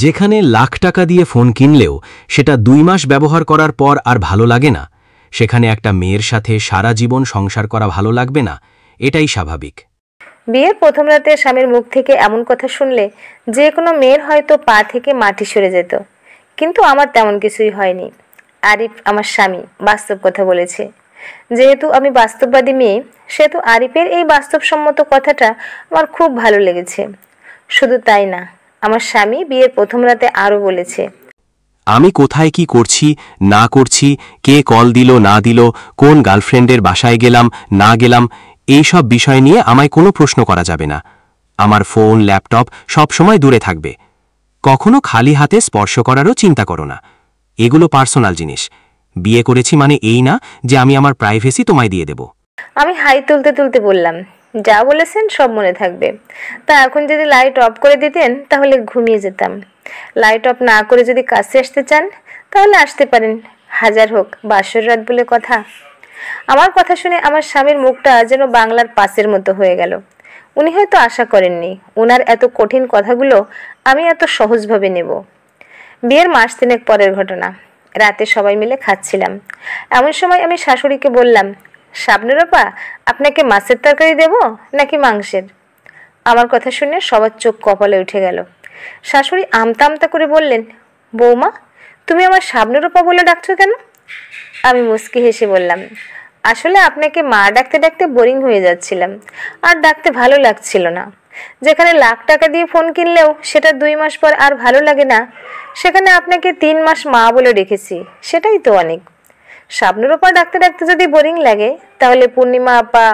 যেখানে লাখ টাকা দিয়ে ফোন কিনলেও সেটা 2 মাস ব্যবহার করার পর আর ভালো লাগে না, সেখানে একটা মেয়ের সাথে সারা জীবন সংসার করা ভালো লাগবে না, এটাই স্বাভাবিক। বিয়ের প্রথম রাতে স্বামীর মুখ থেকে এমন কথা শুনলে যে কোনো মেয়ের হয়তো পা থেকে মাটি সরে যেত, কিন্তু আমার তেমন কিছুই হয়নি। আরিফ আমার স্বামী বাস্তব কথা বলেছে। যেহেতু আমি বাস্তববাদী মেয়ে, সেহেতু আরিফের এই বাস্তবসম্মত কথাটা আমার খুব ভালো লেগেছে। শুধু তাই না, আমার স্বামী বিয়ের প্রথম রাতে আরও বলেছে, আমি কোথায় কি করছি না করছি, কে কল দিল না দিল, কোন গার্লফ্রেন্ডের বাসায় গেলাম না গেলাম, এই সব বিষয় নিয়ে আমায় কোনো প্রশ্ন করা যাবে না। আমার ফোন ল্যাপটপ সব সময় দূরে থাকবে। কখনো খালি হাতে স্পর্শ করারও চিন্তা করো না। এগুলো পার্সোনাল জিনিস। বিয়ে করেছি মানে এই না যে আমি আমার প্রাইভেসি তোমায় দিয়ে দেব। আমি হাই তুলতে তুলতে বললাম, যা বলেছেন সব মনে থাকবে। তা এখন যদি লাইট অফ করে দিতেন তাহলে ঘুমিয়ে যেতাম। লাইট অফ না করে যদি কাছে আসতে চান তাহলে আসতে পারেন, হাজার হোক বাসর রাত বলে কথা। আমার কথা শুনে আমার স্বামীর মুখটা যেন বাংলার পাঁচের মতো হয়ে গেল। উনি হয়তো আশা করেননি ওনার এত কঠিন কথাগুলো আমি এত সহজভাবে নেব। বিয়ের মাস 3 পরের ঘটনা। রাতে সবাই মিলে খাচ্ছিলাম। এমন সময় আমি শাশুড়িকে বললাম, শাবনুর আপা, আপনাকে মাছের তরকারি দেব নাকি মাংসের? আমার কথা শুনে সবার চোখ কপালে উঠে গেল। শাশুড়ি আমতা আমতা করে বললেন, বৌমা, তুমি আমার শাবনুর আপা বলে ডাকছো কেন? আমি মুচকি হেসে বললাম, আসলে আপনাকে মা ডাকতে ডাকতে বোরিং হয়ে যাচ্ছিলাম, আর ডাকতে ভালো লাগছিল না। যেখানে লাখ টাকা দিয়ে ফোন কিনলেও সেটা 2 মাস পর আর ভালো লাগে না, সেখানে আপনাকে 3 মাস মা বলে রেখেছি, সেটাই তো অনেক। শাবনুর আপা ডাকতে ডাকতে যদি বোরিং লাগে তাহলে পূর্ণিমা আপা,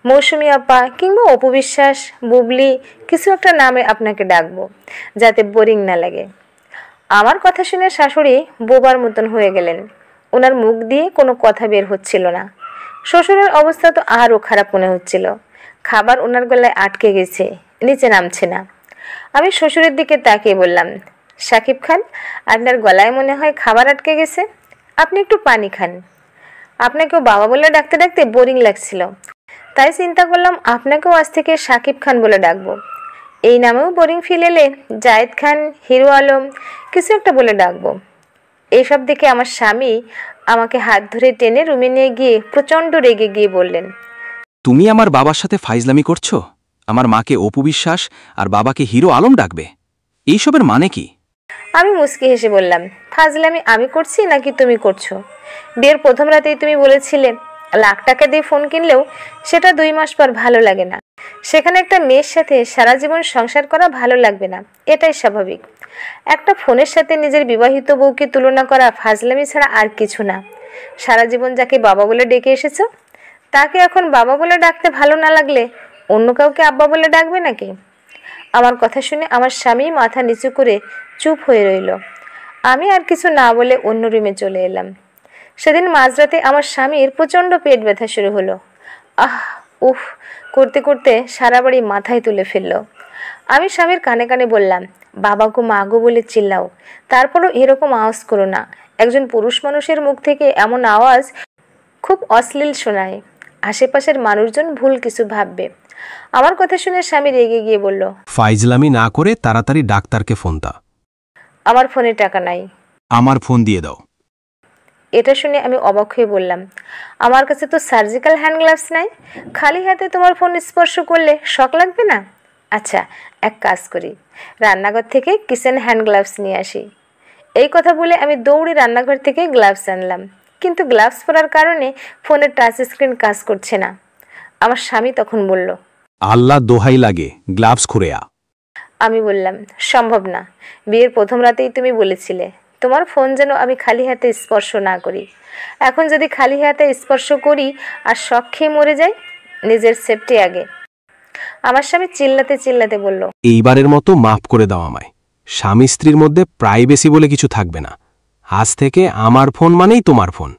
মৌসুমী আপা কিংবা অপু বিশ্বাস, বুবলি কিছু একটা নামে আপনাকে ডাকবো, যাতে বোরিং না লাগে। আমার কথা শুনে শাশুড়ি বোবার মতন হয়ে গেলেন। ওনার মুখ দিয়ে কোনো কথা বের হচ্ছিল না। শ্বশুরের অবস্থা তো আরও খারাপ মনে হচ্ছিল। খাবার ওনার গলায় আটকে গেছে, নিচে নামছে না। আমি শ্বশুরের দিকে তাকিয়ে বললাম, সাকিব খান, আপনার গলায় মনে হয় খাবার আটকে গেছে, আপনি একটু পানি খান। আপনাকেও বাবা বলে ডাকতে ডাকতে বোরিং লাগছিল, তাই চিন্তা করলাম আপনাকেও আজ থেকে সাকিব খান বলে ডাকবো। এই নামেও বোরিং ফিল এলে জায়েদ খান, হিরো আলম কিছু একটা বলে ডাকবো। এইসব দেখে আমার স্বামী আমাকে হাত ধরে টেনে রুমে নিয়ে গিয়ে প্রচণ্ড রেগে গিয়ে বললেন, তুমি আমার বাবার সাথে ফাইজলামি করছো? আমার মাকে অপু বিশ্বাস আর বাবাকে হিরো আলম ডাকবে? এইসবের মানে কি? আমি মুচকি হেসে বললাম, ফাজলামি আমি করছি নাকি তুমি করছো? বিয়ের প্রথম রাতেই তুমি বলেছিলে লাখ টাকা দিয়ে ফোন কিনলেও সেটা 2 মাস পর ভালো লাগে না, সেখানে একটা মেয়ের সাথে সারা জীবন সংসার করা ভালো লাগবে না, এটাই স্বাভাবিক। একটা ফোনের সাথে নিজের বিবাহিত বউকে তুলনা করা ফাজলামি ছাড়া আর কিছু না। সারা জীবন যাকে বাবা বলে ডেকে এসেছো, তাকে এখন বাবা বলে ডাকতে ভালো না লাগলে অন্য কাউকে আব্বা বলে ডাকবে নাকি? আমার কথা শুনে আমার স্বামী মাথা নিচু করে চুপ হয়ে রইল। আমি আর কিছু না বলে অন্য রুমে চলে এলাম। সেদিন মাঝরাতে আমার স্বামীর প্রচণ্ড পেট ব্যথা শুরু হলো। আহ উফ করতে করতে সারা বাড়ি মাথায় তুলে ফেললো। আমি স্বামীর কানে কানে বললাম, বাবাকে মাগো বলে চিল্লাও, তারপরও এরকম আওয়াজ করো না। একজন পুরুষ মানুষের মুখ থেকে এমন আওয়াজ খুব অশ্লীল শোনায়, আশেপাশের মানুষজন ভুল কিছু ভাববে। আমার কথা শুনে স্বামী রেগে গিয়ে বলল, ফাইজলামি না করে তাড়াতাড়ি ডাক্তারকে ফোন দাও। আমার ফোনে টাকা নাই। আমার ফোন দিয়ে দাও। এটা শুনে আমি অবাক হয়ে বললাম, আমার কাছে তো সার্জিক্যাল হ্যান্ড গ্লাভস নাই, খালি হাতে তোমার ফোন স্পর্শ করলে শক লাগবে না? আচ্ছা, এক কাজ করি, রান্নাঘর থেকে কিচেন হ্যান্ড গ্লাভস নিয়ে আসি। এই কথা বলে আমি দৌড়ে রান্নাঘর থেকে গ্লাভস আনলাম, কিন্তু গ্লাভস পরার কারণে ফোনের টাচ স্ক্রিন কাজ করছে না। আমার স্বামী তখন বলল, আল্লাহ দোহাই লাগে, গ্লাভস খুলে আ। আমি বললাম, সম্ভব না, বিয়ের প্রথম রাতেই তুমি বলেছিলে তোমার ফোন যেন আমি খালি হাতে স্পর্শ না করি। এখন যদি খালি হাতে স্পর্শ করি আর শখ খেয়ে মরে যাই, নিজের সেফটি আগে। আমার স্বামী চিল্লাতে চিল্লাতে বলল, এইবারের মতো মাফ করে দাও আমায়। স্বামী স্ত্রীর মধ্যে প্রাইভেসি বলে কিছু থাকবে না। আজ থেকে আমার ফোন মানেই তোমার ফোন।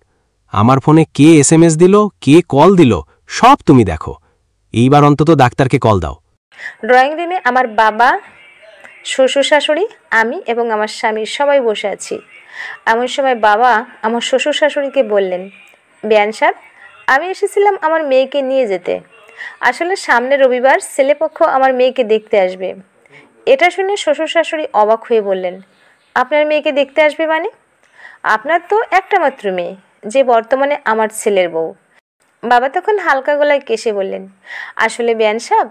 আমার ফোনে কে SMS দিল, কে কল দিল, সব তুমি দেখো। এইবার অন্তত ডাক্তারকে কল দাও। ড্রয়িং রুমে আমার বাবা, শ্বশুর শাশুড়ি, আমি এবং আমার স্বামী সবাই বসে আছি। এমন সময় বাবা আমার শ্বশুর শাশুড়িকে বললেন, বেয়ান সাহেব, আমি এসেছিলাম আমার মেয়েকে নিয়ে যেতে। আসলে সামনে রবিবার ছেলেপক্ষ আমার মেয়েকে দেখতে আসবে। এটা শুনে শ্বশুর শাশুড়ি অবাক হয়ে বললেন, আপনার মেয়েকে দেখতে আসবে মানে? আপনার তো একটা মাত্র মেয়ে, যে বর্তমানে আমার ছেলের বউ। বাবা তখন হালকা গলায় কেসে বললেন, আসলে বেয়ান সাহেব,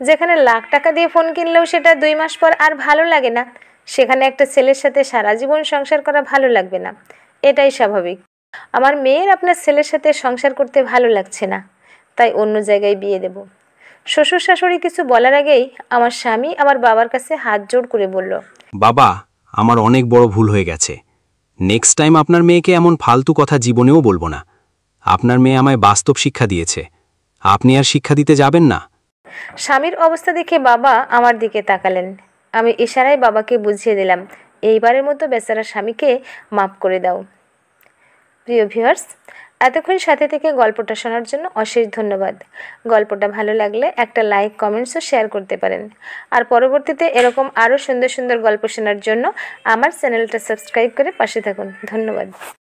যেখানে লাখ টাকা দিয়ে ফোন কিনলেও সেটা 2 মাস পর আর ভালো লাগে না, সেখানে একটা ছেলের সাথে সারা জীবন সংসার করা ভালো লাগবে না। এটাই স্বাভাবিক। আমার মেয়ের আপনার ছেলের সাথে সংসার করতে ভালো লাগছে না, তাই অন্য জায়গায় বিয়ে দেব। শ্বশুর শাশুড়ি কিছু বলার আগেই আমার স্বামী আমার বাবার কাছে হাত জোড় করে বলল, বাবা, আমার অনেক বড় ভুল হয়ে গেছে। নেক্সট টাইম আপনার মেয়েকে এমন ফালতু কথা জীবনেও বলবো না। আপনার মেয়ে আমায় বাস্তব শিক্ষা দিয়েছে, আপনি আর শিক্ষা দিতে যাবেন না? স্বামীর অবস্থা দেখে বাবা আমার দিকে তাকালেন। আমি ইশারায় বাবাকে বুঝিয়ে দিলাম, এইবারের মতো বেচারা স্বামীকে মাফ করে দাও। প্রিয় ভিউয়ার্স, এতক্ষণ সাথে থেকে গল্পটা শোনার জন্য অশেষ ধন্যবাদ। গল্পটা ভালো লাগলে একটা লাইক, কমেন্টস ও শেয়ার করতে পারেন। আর পরবর্তীতে এরকম আরও সুন্দর সুন্দর গল্প শোনার জন্য আমার চ্যানেলটা সাবস্ক্রাইব করে পাশে থাকুন। ধন্যবাদ।